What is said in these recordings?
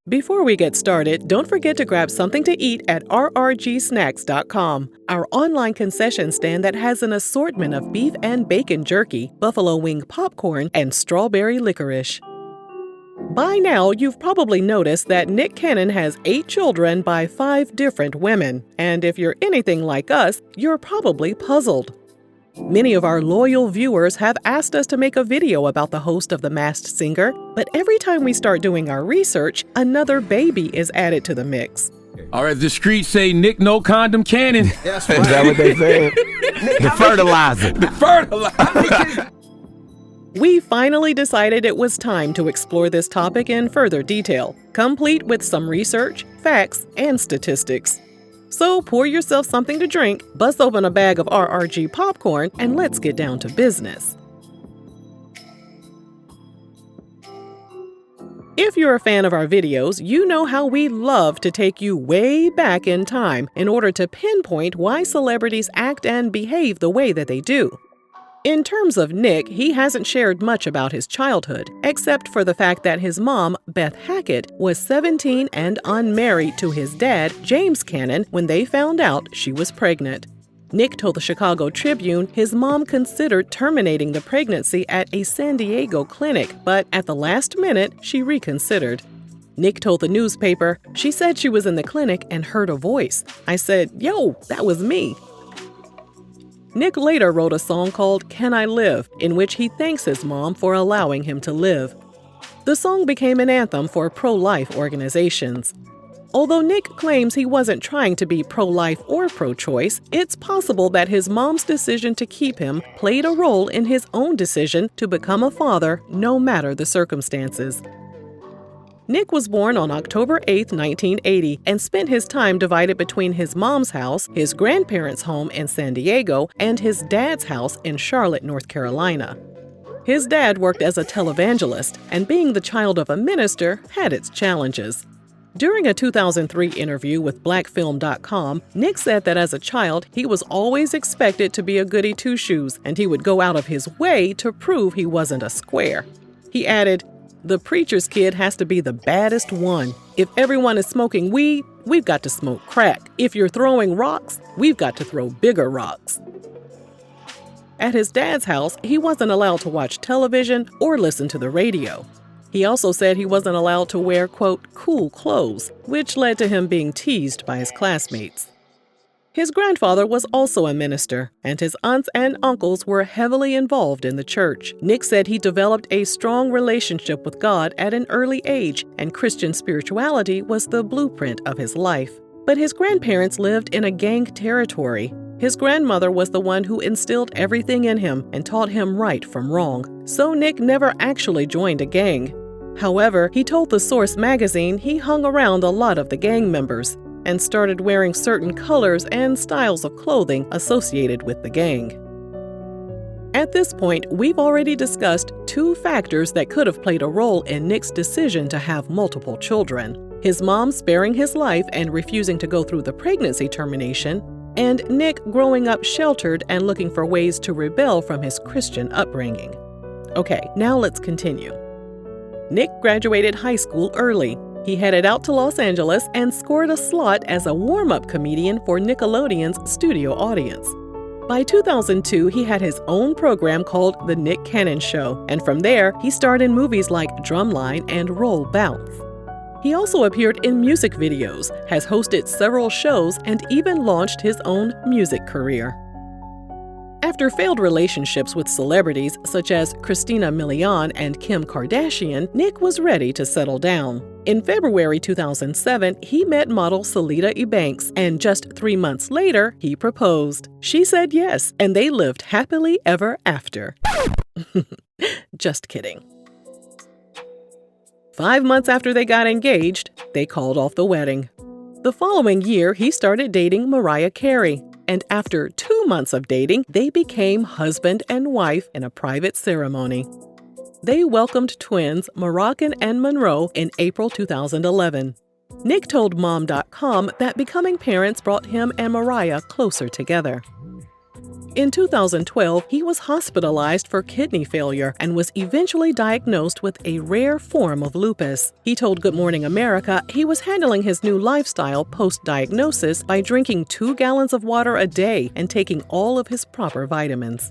Before we get started, don't forget to grab something to eat at rrgsnacks.com, our online concession stand that has an assortment of beef and bacon jerky, buffalo wing popcorn, and strawberry licorice. By now, you've probably noticed that Nick Cannon has 8 children by 5 different women, and if you're anything like us, you're probably puzzled. Many of our loyal viewers have asked us to make a video about the host of The Masked Singer, but every time we start doing our research, another baby is added to the mix. Or as the streets say, Nick No Condom Cannon. That's right. Is that what they said? The fertilizer. The fertilizer. We finally decided it was time to explore this topic in further detail, complete with some research, facts, and statistics. So pour yourself something to drink, bust open a bag of RRG popcorn, and let's get down to business. If you're a fan of our videos, you know how we love to take you way back in time in order to pinpoint why celebrities act and behave the way that they do. In terms of Nick, he hasn't shared much about his childhood, except for the fact that his mom, Beth Hackett, was 17 and unmarried to his dad, James Cannon, when they found out she was pregnant. Nick told the Chicago Tribune his mom considered terminating the pregnancy at a San Diego clinic, but at the last minute, she reconsidered. Nick told the newspaper, "She said she was in the clinic and heard a voice. I said, 'Yo, that was me.'" Nick later wrote a song called "Can I Live," in which he thanks his mom for allowing him to live. The song became an anthem for pro-life organizations. Although Nick claims he wasn't trying to be pro-life or pro-choice, it's possible that his mom's decision to keep him played a role in his own decision to become a father, no matter the circumstances. Nick was born on October 8, 1980, and spent his time divided between his mom's house, his grandparents' home in San Diego, and his dad's house in Charlotte, North Carolina. His dad worked as a televangelist, and being the child of a minister had its challenges. During a 2003 interview with blackfilm.com, Nick said that as a child, he was always expected to be a goody two-shoes, and he would go out of his way to prove he wasn't a square. He added, "The preacher's kid has to be the baddest one. If everyone is smoking weed, we've got to smoke crack. If you're throwing rocks, we've got to throw bigger rocks." At his dad's house, he wasn't allowed to watch television or listen to the radio. He also said he wasn't allowed to wear, quote, "cool clothes," which led to him being teased by his classmates. His grandfather was also a minister, and his aunts and uncles were heavily involved in the church. Nick said he developed a strong relationship with God at an early age, and Christian spirituality was the blueprint of his life. But his grandparents lived in a gang territory. His grandmother was the one who instilled everything in him and taught him right from wrong, so Nick never actually joined a gang. However, he told The Source magazine he hung around a lot of the gang members and started wearing certain colors and styles of clothing associated with the gang. At this point, we've already discussed 2 factors that could have played a role in Nick's decision to have multiple children: his mom sparing his life and refusing to go through the pregnancy termination, and Nick growing up sheltered and looking for ways to rebel from his Christian upbringing. Okay, now let's continue. Nick graduated high school early. He headed out to Los Angeles and scored a slot as a warm-up comedian for Nickelodeon's studio audience. By 2002, he had his own program called The Nick Cannon Show, and from there, he starred in movies like Drumline and Roll Bounce. He also appeared in music videos, has hosted several shows, and even launched his own music career. After failed relationships with celebrities such as Christina Milian and Kim Kardashian, Nick was ready to settle down. In February 2007, he met model Salida Ebanks, and just 3 months later, he proposed. She said yes, and they lived happily ever after. Just kidding. 5 months after they got engaged, they called off the wedding. The following year, he started dating Mariah Carey, and after 2 months of dating, they became husband and wife in a private ceremony. They welcomed twins Moroccan and Monroe in April 2011. Nick told Mom.com that becoming parents brought him and Mariah closer together. In 2012, he was hospitalized for kidney failure and was eventually diagnosed with a rare form of lupus. He told Good Morning America he was handling his new lifestyle post-diagnosis by drinking 2 gallons of water a day and taking all of his proper vitamins.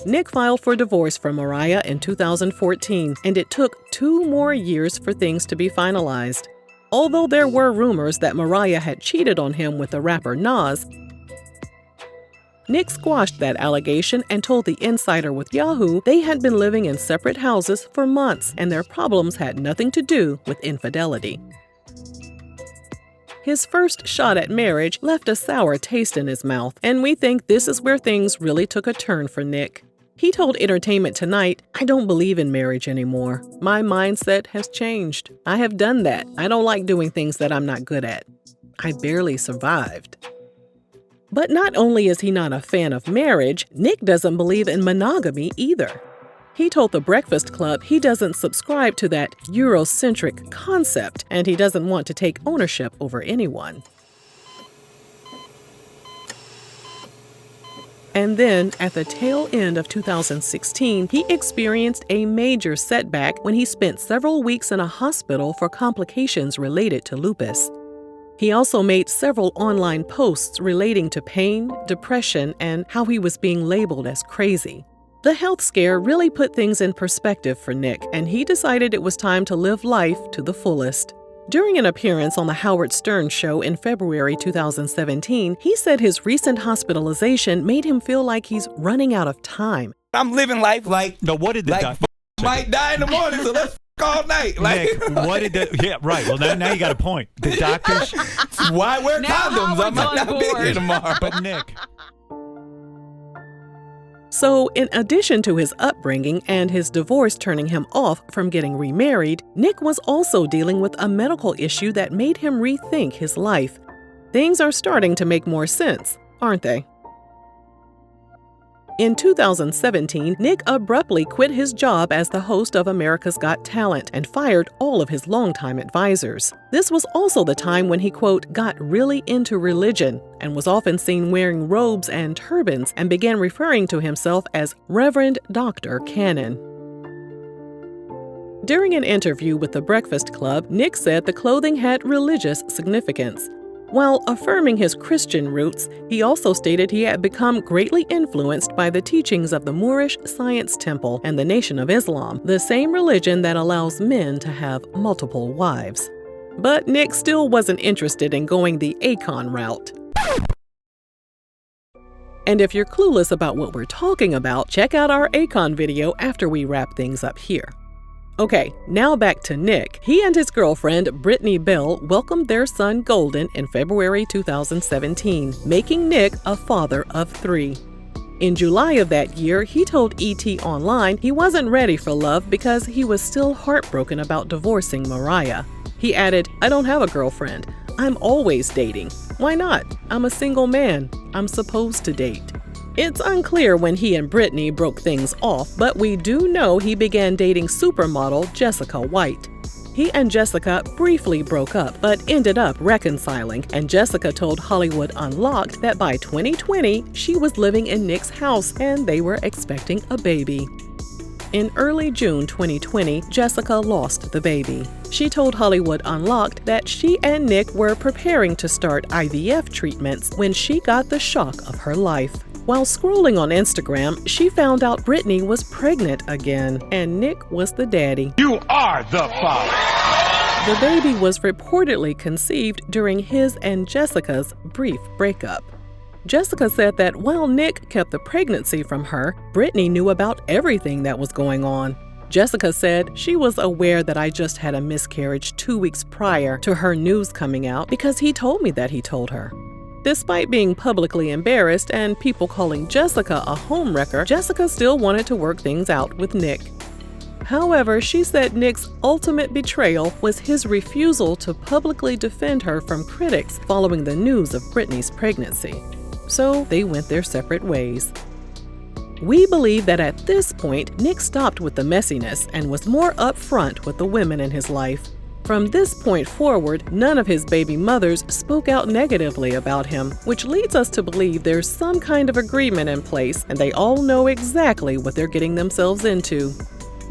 Nick filed for divorce from Mariah in 2014, and it took 2 more years for things to be finalized. Although there were rumors that Mariah had cheated on him with the rapper Nas, Nick squashed that allegation and told the Insider with Yahoo they had been living in separate houses for months and their problems had nothing to do with infidelity. His first shot at marriage left a sour taste in his mouth, and we think this is where things really took a turn for Nick. He told Entertainment Tonight, "I don't believe in marriage anymore. My mindset has changed. I have done that. I don't like doing things that I'm not good at. I barely survived." But not only is he not a fan of marriage, Nick doesn't believe in monogamy either. He told The Breakfast Club he doesn't subscribe to that Eurocentric concept, and he doesn't want to take ownership over anyone. And then, at the tail end of 2016, he experienced a major setback when he spent several weeks in a hospital for complications related to lupus. He also made several online posts relating to pain, depression, and how he was being labeled as crazy. The health scare really put things in perspective for Nick, and he decided it was time to live life to the fullest. During an appearance on The Howard Stern Show in February 2017, he said his recent hospitalization made him feel like he's running out of time. I'm living life like... No, what did the doctor... might die in the morning, so let's all night. Nick, what did the... Yeah, right. Well, now you got a point. The doctors... Why wear condoms? I might not be here tomorrow. But Nick... So, in addition to his upbringing and his divorce turning him off from getting remarried, Nick was also dealing with a medical issue that made him rethink his life. Things are starting to make more sense, aren't they? In 2017, Nick abruptly quit his job as the host of America's Got Talent and fired all of his longtime advisors. This was also the time when he, quote, got really into religion and was often seen wearing robes and turbans and began referring to himself as Reverend Dr. Cannon. During an interview with The Breakfast Club, Nick said the clothing had religious significance. While affirming his Christian roots, he also stated he had become greatly influenced by the teachings of the Moorish Science Temple and the Nation of Islam, the same religion that allows men to have multiple wives. But Nick still wasn't interested in going the Akon route. And if you're clueless about what we're talking about, check out our Akon video after we wrap things up here. Okay, now back to Nick. He and his girlfriend, Brittany Bell, welcomed their son Golden in February 2017, making Nick a father of 3. In July of that year, he told ET Online he wasn't ready for love because he was still heartbroken about divorcing Mariah. He added, "I don't have a girlfriend. I'm always dating. Why not? I'm a single man. I'm supposed to date." It's unclear when he and Brittany broke things off, but we do know he began dating supermodel Jessica White. He and Jessica briefly broke up, but ended up reconciling, and Jessica told Hollywood Unlocked that by 2020, she was living in Nick's house and they were expecting a baby. In early June 2020, Jessica lost the baby. She told Hollywood Unlocked that she and Nick were preparing to start IVF treatments when she got the shock of her life. While scrolling on Instagram, she found out Brittany was pregnant again, and Nick was the daddy. You are the father! The baby was reportedly conceived during his and Jessica's brief breakup. Jessica said that while Nick kept the pregnancy from her, Brittany knew about everything that was going on. Jessica said she was aware that I just had a miscarriage 2 weeks prior to her news coming out because he told me that he told her. Despite being publicly embarrassed and people calling Jessica a homewrecker, Jessica still wanted to work things out with Nick. However, she said Nick's ultimate betrayal was his refusal to publicly defend her from critics following the news of Brittany's pregnancy. So they went their separate ways. We believe that at this point, Nick stopped with the messiness and was more upfront with the women in his life. From this point forward, none of his baby mothers spoke out negatively about him, which leads us to believe there's some kind of agreement in place and they all know exactly what they're getting themselves into.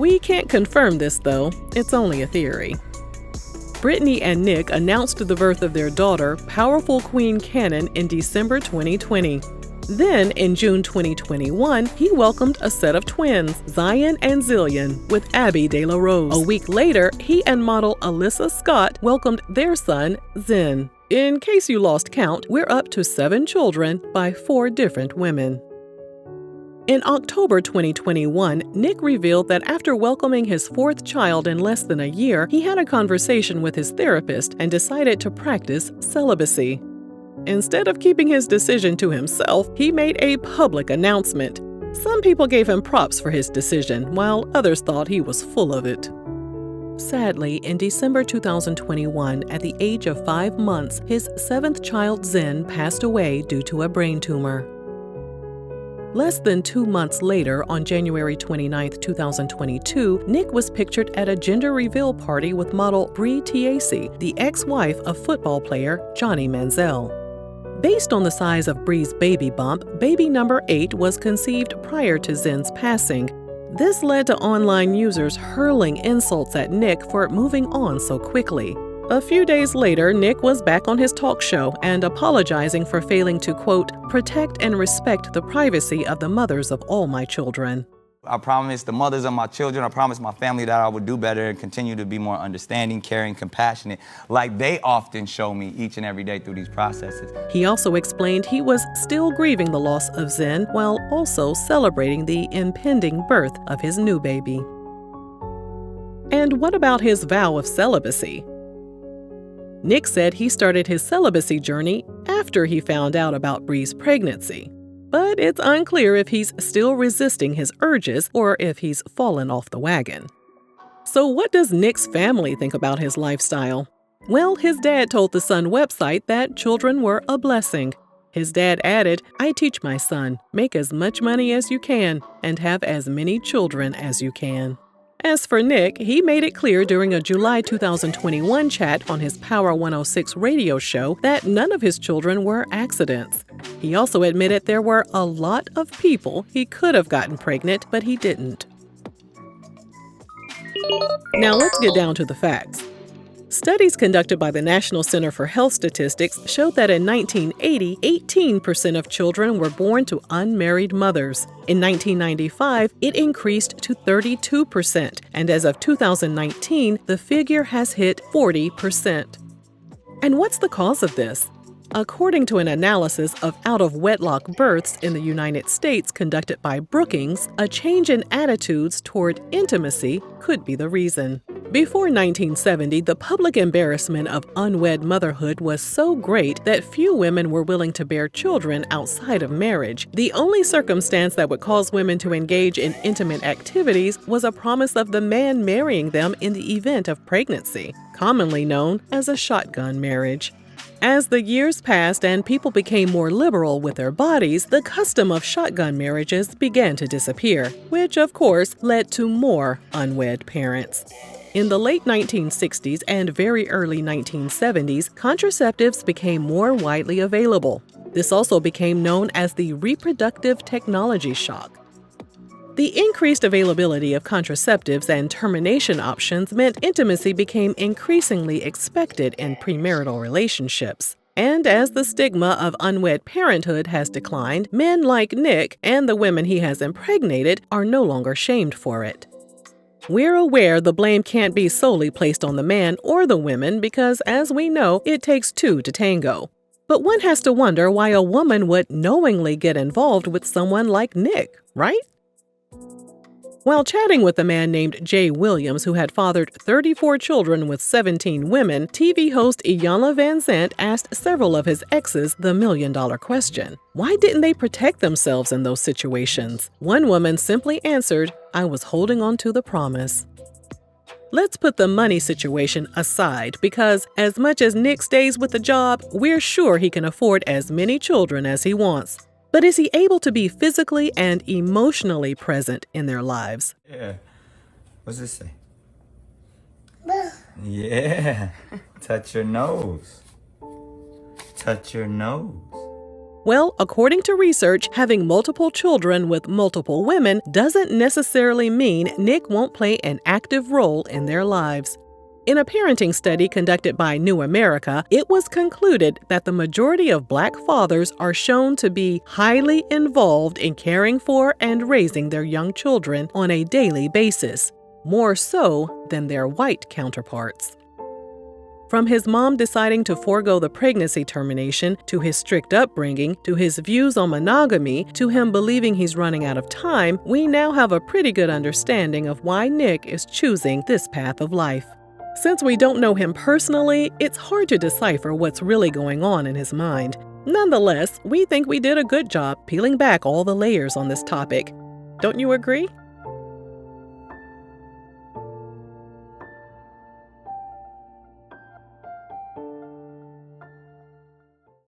We can't confirm this though, it's only a theory. Brittany and Nick announced the birth of their daughter, powerful Queen Cannon, in December 2020. Then, in June 2021, he welcomed a set of twins, Zion and Zillion, with Abby De La Rose. A week later, he and model Alyssa Scott welcomed their son, Zen. In case you lost count, we're up to 7 children by 4 different women. In October 2021, Nick revealed that after welcoming his 4th child in less than a year, he had a conversation with his therapist and decided to practice celibacy. Instead of keeping his decision to himself, he made a public announcement. Some people gave him props for his decision, while others thought he was full of it. Sadly, in December 2021, at the age of 5 months, his 7th child, Zen, passed away due to a brain tumor. Less than 2 months later, on January 29, 2022, Nick was pictured at a gender reveal party with model Bree Tiesi, the ex-wife of football player Johnny Manziel. Based on the size of Bree's baby bump, baby number 8 was conceived prior to Zen's passing. This led to online users hurling insults at Nick for moving on so quickly. A few days later, Nick was back on his talk show and apologizing for failing to, quote, protect and respect the privacy of the mothers of all my children. I promised the mothers of my children, I promised my family that I would do better and continue to be more understanding, caring, compassionate, like they often show me each and every day through these processes. He also explained he was still grieving the loss of Zen while also celebrating the impending birth of his new baby. And what about his vow of celibacy? Nick said he started his celibacy journey after he found out about Bree's pregnancy. But it's unclear if he's still resisting his urges or if he's fallen off the wagon. So what does Nick's family think about his lifestyle? Well, his dad told the Sun website that children were a blessing. His dad added, "I teach my son, make as much money as you can and have as many children as you can." As for Nick, he made it clear during a July 2021 chat on his Power 106 radio show that none of his children were accidents. He also admitted there were a lot of people he could have gotten pregnant, but he didn't. Now let's get down to the facts. Studies conducted by the National Center for Health Statistics showed that in 1980, 18% of children were born to unmarried mothers. In 1995, it increased to 32%, and as of 2019, the figure has hit 40%. And what's the cause of this? According to an analysis of out-of-wedlock births in the United States conducted by Brookings, a change in attitudes toward intimacy could be the reason. Before 1970, the public embarrassment of unwed motherhood was so great that few women were willing to bear children outside of marriage. The only circumstance that would cause women to engage in intimate activities was a promise of the man marrying them in the event of pregnancy, commonly known as a shotgun marriage. As the years passed and people became more liberal with their bodies, the custom of shotgun marriages began to disappear, which of course led to more unwed parents. In the late 1960s and very early 1970s, contraceptives became more widely available. This also became known as the reproductive technology shock. The increased availability of contraceptives and termination options meant intimacy became increasingly expected in premarital relationships. And as the stigma of unwed parenthood has declined, men like Nick and the women he has impregnated are no longer shamed for it. We're aware the blame can't be solely placed on the man or the women because, as we know, it takes two to tango. But one has to wonder why a woman would knowingly get involved with someone like Nick, right? While chatting with a man named Jay Williams, who had fathered 34 children with 17 women, TV host Iyanla Vanzant asked several of his exes the million-dollar question. Why didn't they protect themselves in those situations? One woman simply answered, "I was holding on to the promise." Let's put the money situation aside because as much as Nick stays with the job, we're sure he can afford as many children as he wants. But is he able to be physically and emotionally present in their lives? Yeah. What's this say? Yeah. Touch your nose. Touch your nose. Well, according to research, having multiple children with multiple women doesn't necessarily mean Nick won't play an active role in their lives. In a parenting study conducted by New America, it was concluded that the majority of Black fathers are shown to be highly involved in caring for and raising their young children on a daily basis, more so than their white counterparts. From his mom deciding to forego the pregnancy termination, to his strict upbringing, to his views on monogamy, to him believing he's running out of time, we now have a pretty good understanding of why Nick is choosing this path of life. Since we don't know him personally, it's hard to decipher what's really going on in his mind. Nonetheless, we think we did a good job peeling back all the layers on this topic. Don't you agree?